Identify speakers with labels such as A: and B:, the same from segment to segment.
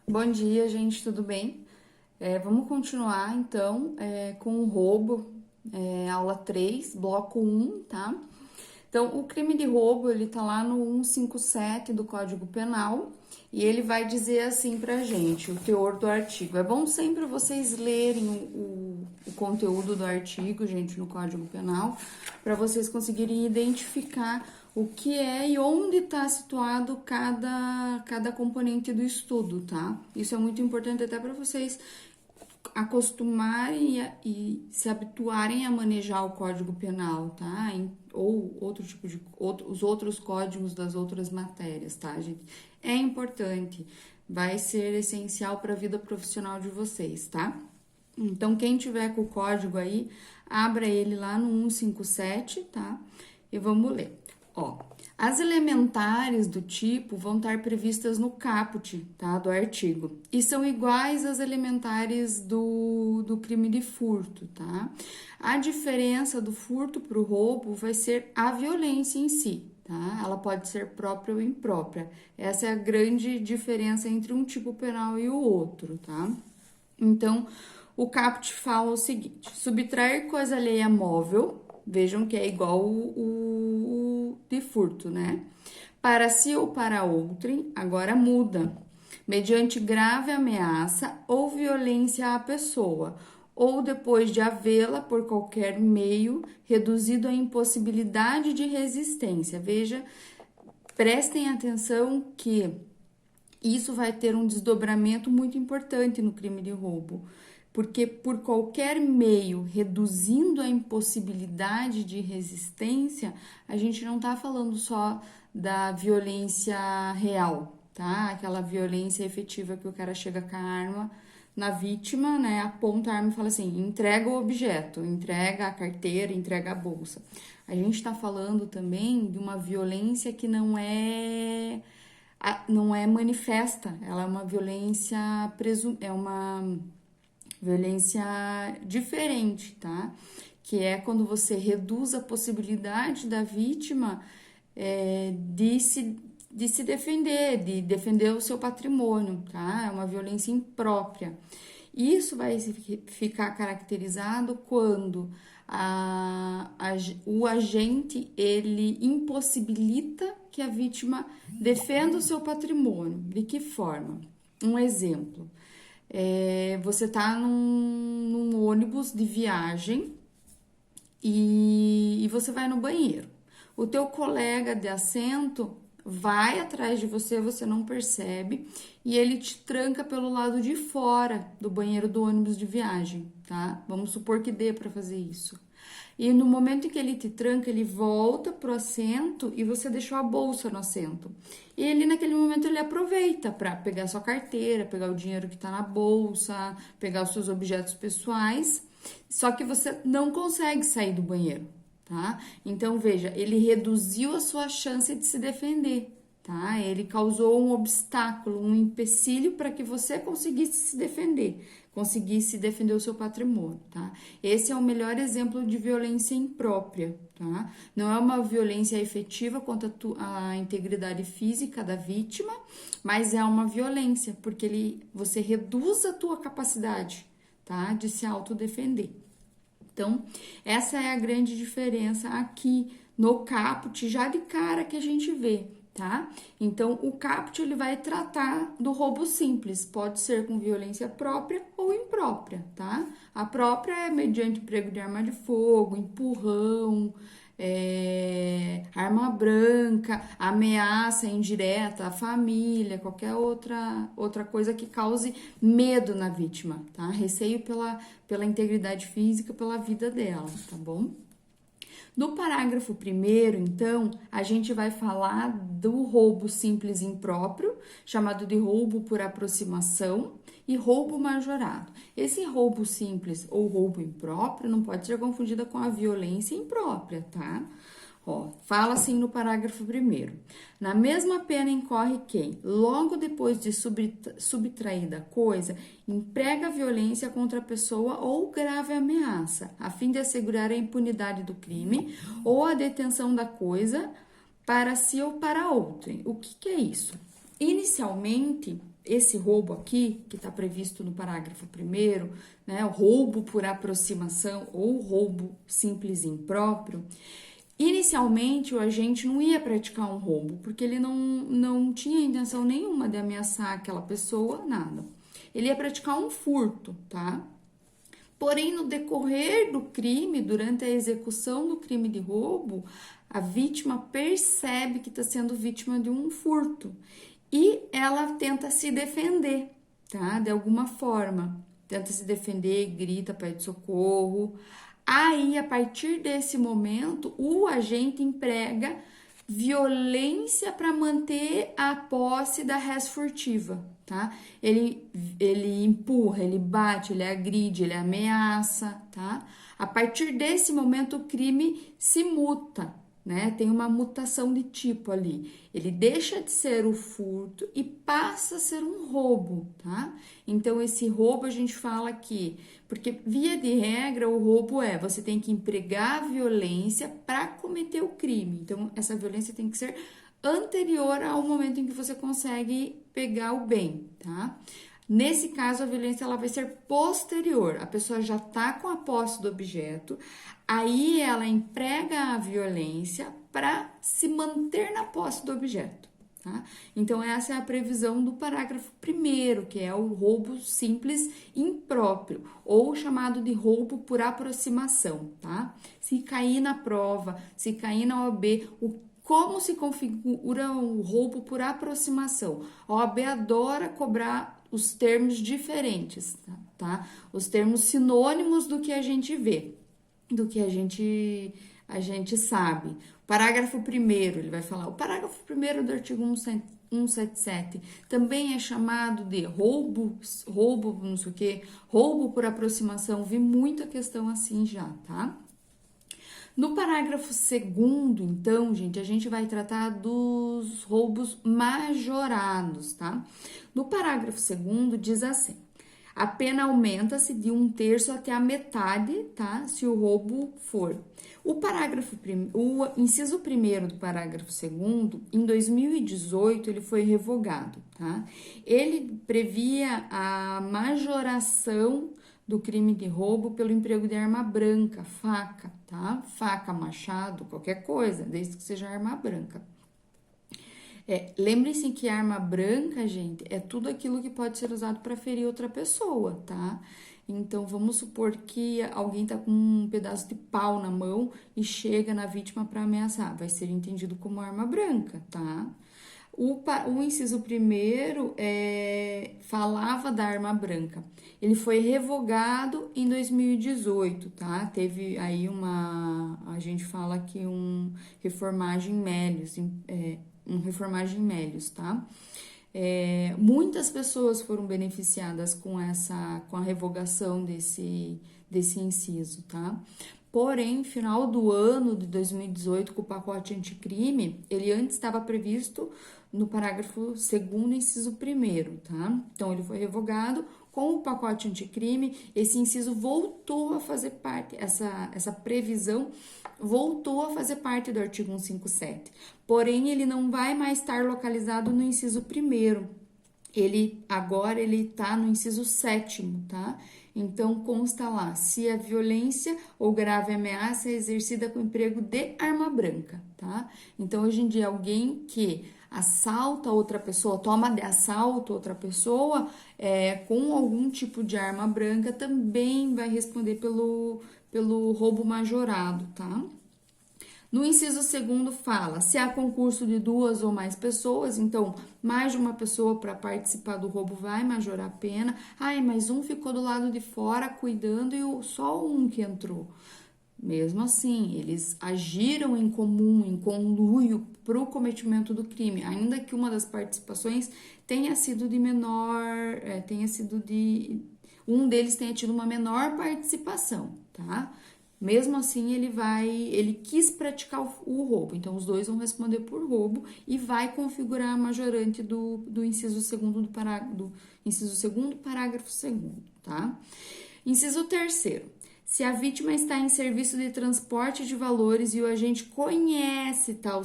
A: Bom dia, gente, tudo bem? Vamos continuar então com o roubo, aula 3, bloco um, tá? Então, o crime de roubo, ele tá lá no 157 do Código Penal e ele vai dizer assim pra gente, o teor do artigo. É bom sempre vocês lerem o conteúdo do artigo, gente, no Código Penal, para vocês conseguirem identificar o que é e onde está situado cada componente do estudo, tá? Isso é muito importante até para vocês acostumarem e se habituarem a manejar o Código Penal, tá? Ou outro tipo de os outros códigos das outras matérias, tá, gente? É importante, vai ser essencial para a vida profissional de vocês, tá? Então, quem tiver com o código aí, abra ele lá no 157, tá? E vamos ler. Ó, as elementares do tipo vão estar previstas no caput, tá, do artigo, e são iguais às elementares do crime de furto, tá? A diferença do furto para o roubo vai ser a violência em si, tá? Ela pode ser própria ou imprópria. Essa é a grande diferença entre um tipo penal e o outro, tá? Então, o caput fala o seguinte: subtrair coisa alheia móvel, vejam que é igual o de furto, né? Para si ou para outrem, agora muda, mediante grave ameaça ou violência à pessoa, ou depois de havê-la por qualquer meio reduzido à impossibilidade de resistência. Veja, prestem atenção que isso vai ter um desdobramento muito importante no crime de roubo, porque por qualquer meio reduzindo a impossibilidade de resistência, a gente não está falando só da violência real, tá? Aquela violência efetiva que o cara chega com a arma na vítima, né? Aponta a arma e fala assim: entrega o objeto, entrega a carteira, entrega a bolsa. A gente está falando também de uma violência que não é manifesta, ela é uma violência é uma violência diferente, tá? Que é quando você reduz a possibilidade da vítima de se defender, de defender o seu patrimônio, tá? É uma violência imprópria. Isso vai ficar caracterizado quando o agente ele impossibilita que a vítima defenda o seu patrimônio. De que forma? Um exemplo. Você está num ônibus de viagem e você vai no banheiro. O teu colega de assento vai atrás de você, você não percebe, e ele te tranca pelo lado de fora do banheiro do ônibus de viagem, tá? Vamos supor que dê para fazer isso. E no momento em que ele te tranca, ele volta pro assento e você deixou a bolsa no assento. E ele, naquele momento, ele aproveita para pegar sua carteira, pegar o dinheiro que tá na bolsa, pegar os seus objetos pessoais. Só que você não consegue sair do banheiro, tá? Então, veja, ele reduziu a sua chance de se defender, tá? Ele causou um obstáculo, um empecilho para que você conseguisse defender o seu patrimônio, tá? Esse é o melhor exemplo de violência imprópria, tá? Não é uma violência efetiva contra a integridade física da vítima, mas é uma violência, porque você reduz a tua capacidade, tá? De se autodefender. Então, essa é a grande diferença aqui no caput, já de cara que a gente vê, tá? Então, o caput ele vai tratar do roubo simples, pode ser com violência própria ou imprópria, tá? A própria é mediante emprego de arma de fogo, empurrão, arma branca, ameaça indireta à família, qualquer outra coisa que cause medo na vítima, tá? Receio pela integridade física, pela vida dela, tá bom? No parágrafo primeiro, então, a gente vai falar do roubo simples impróprio, chamado de roubo por aproximação, e roubo majorado. Esse roubo simples ou roubo impróprio não pode ser confundida com a violência imprópria, tá? Ó, fala assim no parágrafo primeiro. Na mesma pena incorre quem, logo depois de subtraída a coisa, emprega violência contra a pessoa ou grave ameaça, a fim de assegurar a impunidade do crime ou a detenção da coisa para si ou para outrem. O que é isso? Inicialmente, esse roubo aqui, que está previsto no parágrafo 1º, né, o roubo por aproximação ou roubo simples e impróprio, inicialmente o agente não ia praticar um roubo, porque ele não tinha intenção nenhuma de ameaçar aquela pessoa, nada. Ele ia praticar um furto, tá? Porém, no decorrer do crime, durante a execução do crime de roubo, a vítima percebe que está sendo vítima de um furto e ela tenta se defender, tá? De alguma forma. Tenta se defender, grita, pede socorro. Aí, a partir desse momento, o agente emprega violência para manter a posse da res furtiva, tá? Ele empurra, ele bate, ele agride, ele ameaça, tá? A partir desse momento, o crime se muta, né? Tem uma mutação de tipo ali. Ele deixa de ser o furto e passa a ser um roubo, tá? Então, esse roubo a gente fala aqui, porque via de regra o roubo você tem que empregar a violência para cometer o crime. Então, essa violência tem que ser anterior ao momento em que você consegue pegar o bem, tá? Nesse caso, a violência ela vai ser posterior. A pessoa já está com a posse do objeto, aí ela emprega a violência para se manter na posse do objeto, tá? Então, essa é a previsão do parágrafo 1º, que é o roubo simples impróprio, ou chamado de roubo por aproximação, tá? Se cair na prova, se cair na OAB, como se configura o roubo por aproximação? A OAB adora cobrar os termos diferentes, tá? Os termos sinônimos do que a gente vê, do que a gente sabe. O parágrafo 1º, ele vai falar, o parágrafo 1º do artigo 177 também é chamado de roubo, não sei o que, roubo por aproximação. Vi muita questão assim já, tá? No parágrafo 2º, então, gente, a gente vai tratar dos roubos majorados, tá? No parágrafo 2º diz assim: a pena aumenta-se de 1/3 até a metade, tá? Se o roubo for. O inciso 1º do parágrafo 2º, em 2018, ele foi revogado, tá? Ele previa a majoração do crime de roubo pelo emprego de arma branca, faca, tá? Faca, machado, qualquer coisa, desde que seja arma branca. Lembre-se que arma branca, gente, é tudo aquilo que pode ser usado para ferir outra pessoa, tá? Então, vamos supor que alguém tá com um pedaço de pau na mão e chega na vítima para ameaçar. Vai ser entendido como arma branca, tá? O inciso 1º falava da arma branca. Ele foi revogado em 2018, tá? Teve aí a gente fala aqui reformagem Melius, reformagem Melius, tá? Muitas pessoas foram beneficiadas com a revogação desse inciso, tá? Porém, final do ano de 2018, com o pacote anticrime, ele antes estava previsto no parágrafo 2º, inciso 1º, tá? Então, ele foi revogado. Com o pacote anticrime, esse inciso voltou a fazer parte, essa previsão voltou a fazer parte do artigo 157. Porém, ele não vai mais estar localizado no inciso 1º. Agora ele está no inciso 7º, tá? Então, consta lá, se a violência ou grave ameaça é exercida com emprego de arma branca, tá? Então, hoje em dia, alguém que assalta outra pessoa, toma de assalto outra pessoa com algum tipo de arma branca, também vai responder pelo roubo majorado, tá? No inciso 2º fala, se há concurso de 2 ou mais pessoas, então mais de uma pessoa para participar do roubo vai majorar a pena. Ai, mas um ficou do lado de fora cuidando e só um que entrou. Mesmo assim, eles agiram em comum, em conluio para o cometimento do crime, ainda que uma das participações tenha sido de menor, um deles tenha tido uma menor participação, tá? Mesmo assim, ele quis praticar o roubo, então os dois vão responder por roubo e vai configurar a majorante do inciso 2º parágrafo 2º, tá? Inciso 3º. Se a vítima está em serviço de transporte de valores e o agente conhece tal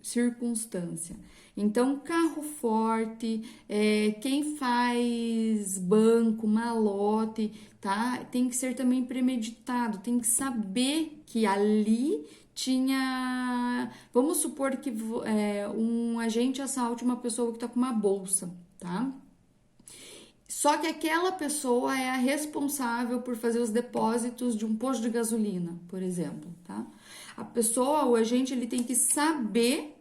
A: circunstância, Então, carro forte, quem faz banco, malote, tá? Tem que ser também premeditado, tem que saber que ali tinha. Vamos supor que um agente assalte uma pessoa que tá com uma bolsa, tá? Só que aquela pessoa é a responsável por fazer os depósitos de um posto de gasolina, por exemplo, tá? A pessoa, o agente, ele tem que saber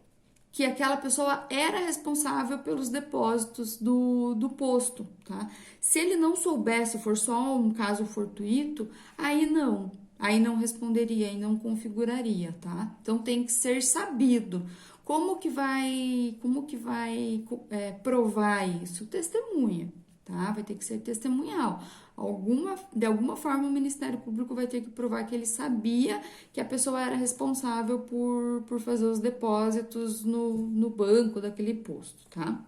A: que aquela pessoa era responsável pelos depósitos do posto, tá? Se ele não soubesse, for só um caso fortuito, aí não responderia, aí não configuraria, tá? Então tem que ser sabido. Como que vai provar isso? Testemunha, tá? Vai ter que ser testemunhal. De alguma forma o Ministério Público vai ter que provar que ele sabia que a pessoa era responsável por fazer os depósitos no banco daquele posto, tá?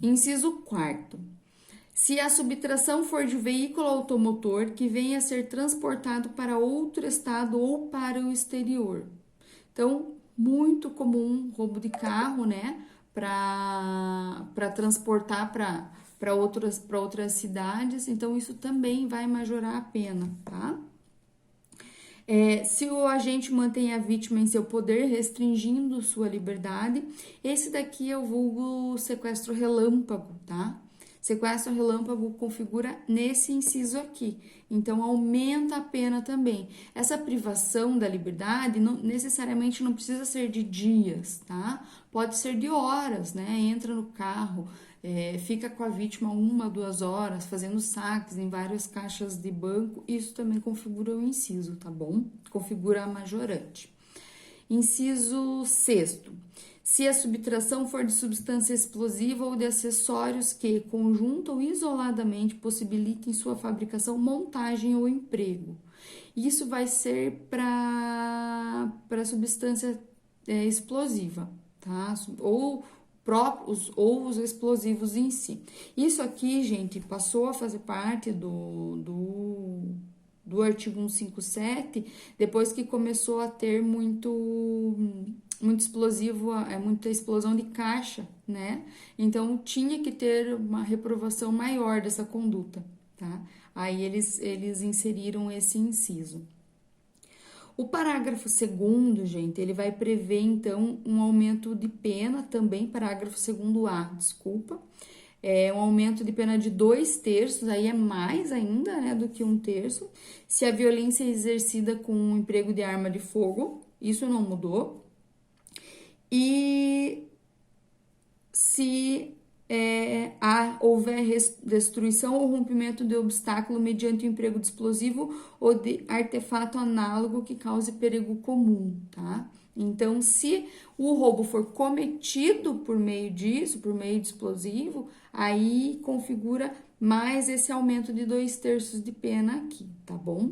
A: Inciso 4º. Se a subtração for de veículo automotor que venha a ser transportado para outro estado ou para o exterior. Então, muito comum roubo de carro, né? Para transportar para outras cidades, então isso também vai majorar a pena, tá? Se o agente mantém a vítima em seu poder, restringindo sua liberdade, esse daqui é o vulgo sequestro relâmpago, tá? Sequestro relâmpago configura nesse inciso aqui, então aumenta a pena também. Essa privação da liberdade necessariamente não precisa ser de dias, tá? Pode ser de horas, né? Entra no carro, fica com a vítima 1, 2 horas, fazendo saques em várias caixas de banco, isso também configura o inciso, tá bom? Configura a majorante. Inciso 6º. Se a subtração for de substância explosiva ou de acessórios que, conjunto ou isoladamente, possibilitem sua fabricação, montagem ou emprego. Isso vai ser para substância explosiva, tá? Ou os explosivos em si. Isso aqui, gente, passou a fazer parte do artigo 157, depois que começou a ter muito explosivo, muita explosão de caixa, né? Então, tinha que ter uma reprovação maior dessa conduta, tá? Aí eles inseriram esse inciso. O parágrafo 2º, gente, ele vai prever, então, um aumento de pena, também parágrafo 2º-A, desculpa, um aumento de pena de 2/3, aí é mais ainda, né, do que 1/3, se a violência é exercida com o emprego de arma de fogo, isso não mudou, e se houver destruição ou rompimento de obstáculo mediante o emprego de explosivo ou de artefato análogo que cause perigo comum, tá? Então, se o roubo for cometido por meio disso, por meio de explosivo, aí configura mais esse aumento de 2/3 de pena aqui, tá bom?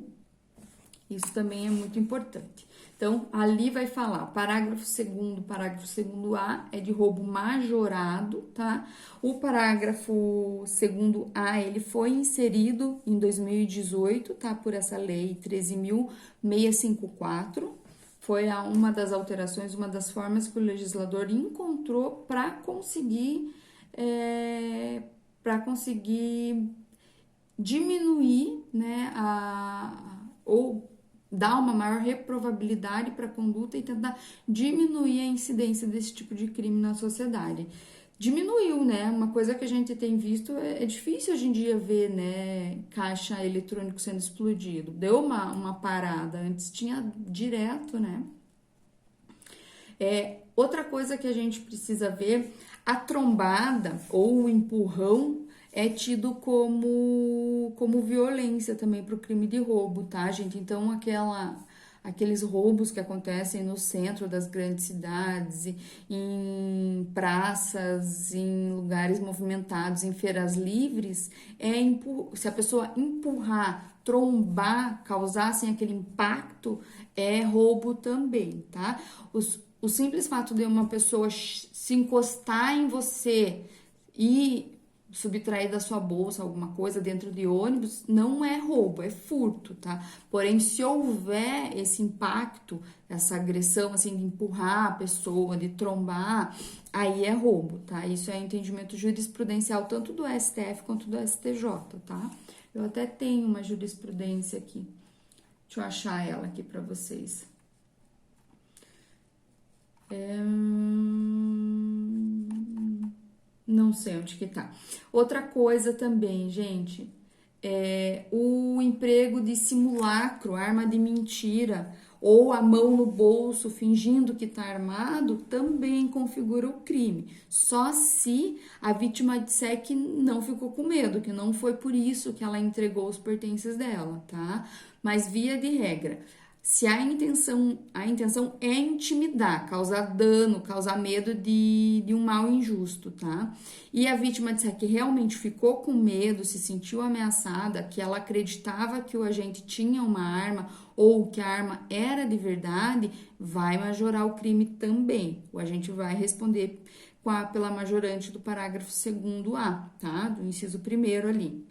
A: Isso também é muito importante. Então, ali vai falar, parágrafo 2º-A é de roubo majorado, tá? O parágrafo 2º-A, ele foi inserido em 2018, tá? Por essa lei 13.654. Foi uma das alterações, uma das formas que o legislador encontrou para conseguir diminuir, né, ou dar uma maior reprovabilidade para a conduta e tentar diminuir a incidência desse tipo de crime na sociedade. Diminuiu, né? Uma coisa que a gente tem visto, é difícil hoje em dia ver, né, caixa eletrônico sendo explodido. Deu uma parada, antes tinha direto, né? Outra coisa que a gente precisa ver, a trombada ou o empurrão é tido como violência também para o crime de roubo, tá, gente? Então, aqueles roubos que acontecem no centro das grandes cidades, em praças, em lugares movimentados, em feiras livres, se a pessoa empurrar, trombar, causassem aquele impacto, é roubo também, tá? O simples fato de uma pessoa se encostar em você e subtrair da sua bolsa alguma coisa dentro de ônibus, não é roubo, é furto, tá? Porém, se houver esse impacto, essa agressão, assim, de empurrar a pessoa, de trombar, aí é roubo, tá? Isso é entendimento jurisprudencial tanto do STF quanto do STJ, tá? Eu até tenho uma jurisprudência aqui. Deixa eu achar ela aqui para vocês. Não sei onde que tá. Outra coisa também, gente, é o emprego de simulacro, arma de mentira, ou a mão no bolso fingindo que tá armado, também configura o crime. Só se a vítima disser que não ficou com medo, que não foi por isso que ela entregou os pertences dela, tá? Mas via de regra, se a intenção é intimidar, causar dano, causar medo de um mal injusto, tá? E a vítima disser que realmente ficou com medo, se sentiu ameaçada, que ela acreditava que o agente tinha uma arma ou que a arma era de verdade, vai majorar o crime também. O agente vai responder pela majorante do parágrafo 2º-A, tá? Do inciso 1º ali.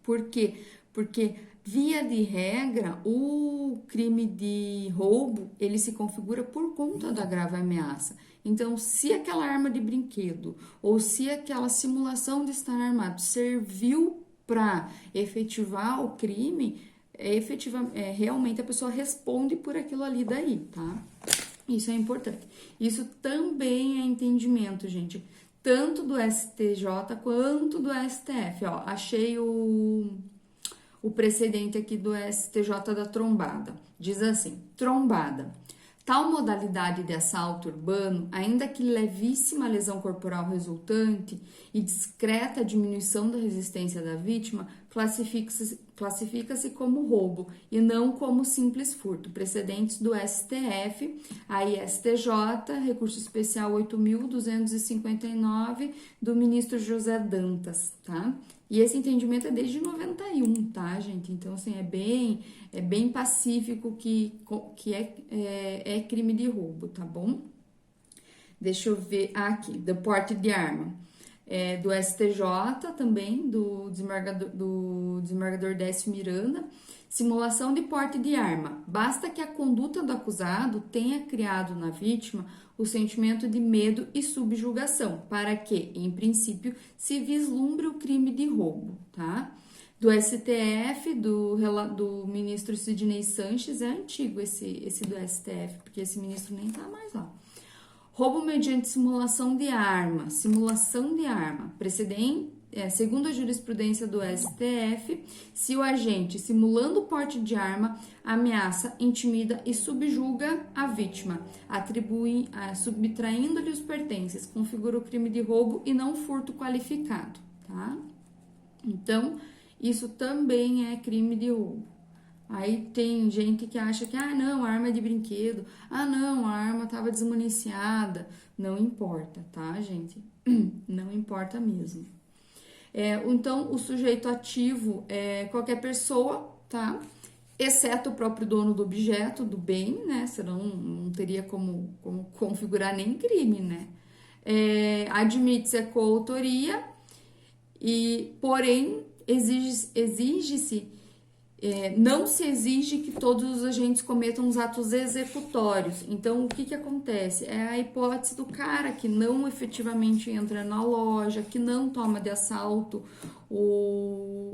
A: Por quê? Porque via de regra, o crime de roubo, ele se configura por conta da grave ameaça. Então, se aquela arma de brinquedo ou se aquela simulação de estar armado serviu para efetivar o crime, realmente a pessoa responde por aquilo ali daí, tá? Isso é importante. Isso também é entendimento, gente, tanto do STJ quanto do STF. Ó, achei o precedente aqui do STJ da trombada. Diz assim: trombada. Tal modalidade de assalto urbano, ainda que levíssima lesão corporal resultante e discreta diminuição da resistência da vítima, classifica-se como roubo e não como simples furto. Precedentes do STF, aí STJ, recurso especial 8.259, do ministro José Dantas, tá? E esse entendimento é desde 91, tá, gente? Então, assim, é bem pacífico que é crime de roubo, tá bom? Deixa eu ver aqui, do porte de arma. Do STJ também, do desembargador Décio Miranda. Simulação de porte de arma. Basta que a conduta do acusado tenha criado na vítima o sentimento de medo e subjugação, para que, em princípio, se vislumbre o crime de roubo, tá? Do STF, do ministro Sidney Sanches, é antigo esse do STF, porque esse ministro nem tá mais lá. Roubo mediante simulação de arma. Simulação de arma. Segundo a jurisprudência do STF, se o agente, simulando o porte de arma, ameaça, intimida e subjuga a vítima, subtraindo-lhe os pertences, configura o crime de roubo e não furto qualificado, tá? Então, isso também é crime de roubo. Aí tem gente que acha que, não, a arma é de brinquedo, não, a arma estava desmuniciada. Não importa, tá, gente? Não importa mesmo. Então, o sujeito ativo é qualquer pessoa, tá? Exceto o próprio dono do objeto, do bem, né? Senão não teria como configurar nem crime, né? Admite-se a coautoria, porém, exige-se não se exige que todos os agentes cometam os atos executórios. Então, o que acontece? É a hipótese do cara que não efetivamente entra na loja, que não toma de assalto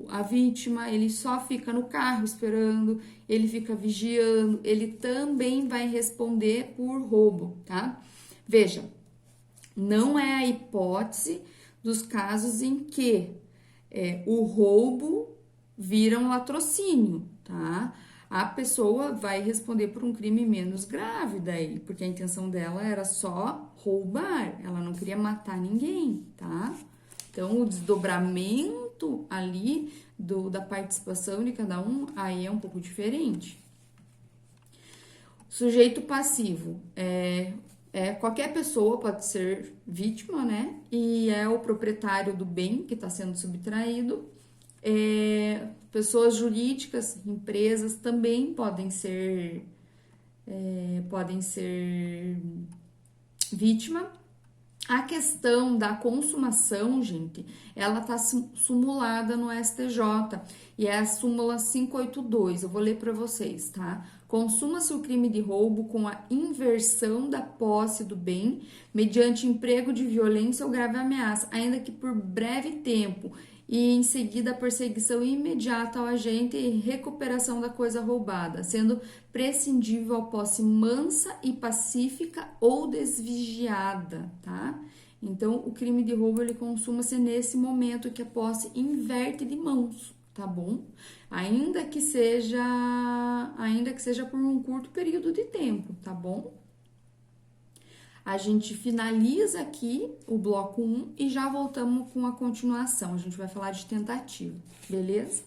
A: a vítima, ele só fica no carro esperando, ele fica vigiando, ele também vai responder por roubo, tá? Veja, não é a hipótese dos casos em que o roubo vira um latrocínio, tá? A pessoa vai responder por um crime menos grave daí, porque a intenção dela era só roubar, ela não queria matar ninguém, tá? Então, o desdobramento ali da participação de cada um, aí é um pouco diferente. Sujeito passivo qualquer pessoa pode ser vítima, né? E é o proprietário do bem que está sendo subtraído. Pessoas jurídicas, empresas também podem ser vítima. A questão da consumação, gente, ela tá sumulada no STJ e é a súmula 582. Eu vou ler para vocês, tá? Consuma-se o crime de roubo com a inversão da posse do bem mediante emprego de violência ou grave ameaça, ainda que por breve tempo, e em seguida a perseguição imediata ao agente e recuperação da coisa roubada, sendo prescindível a posse mansa e pacífica ou desvigiada, tá? Então, o crime de roubo ele consuma-se nesse momento que a posse inverte de mãos, tá bom? Ainda que seja por um curto período de tempo, tá bom? A gente finaliza aqui o bloco 1 e já voltamos com a continuação. A gente vai falar de tentativa, beleza?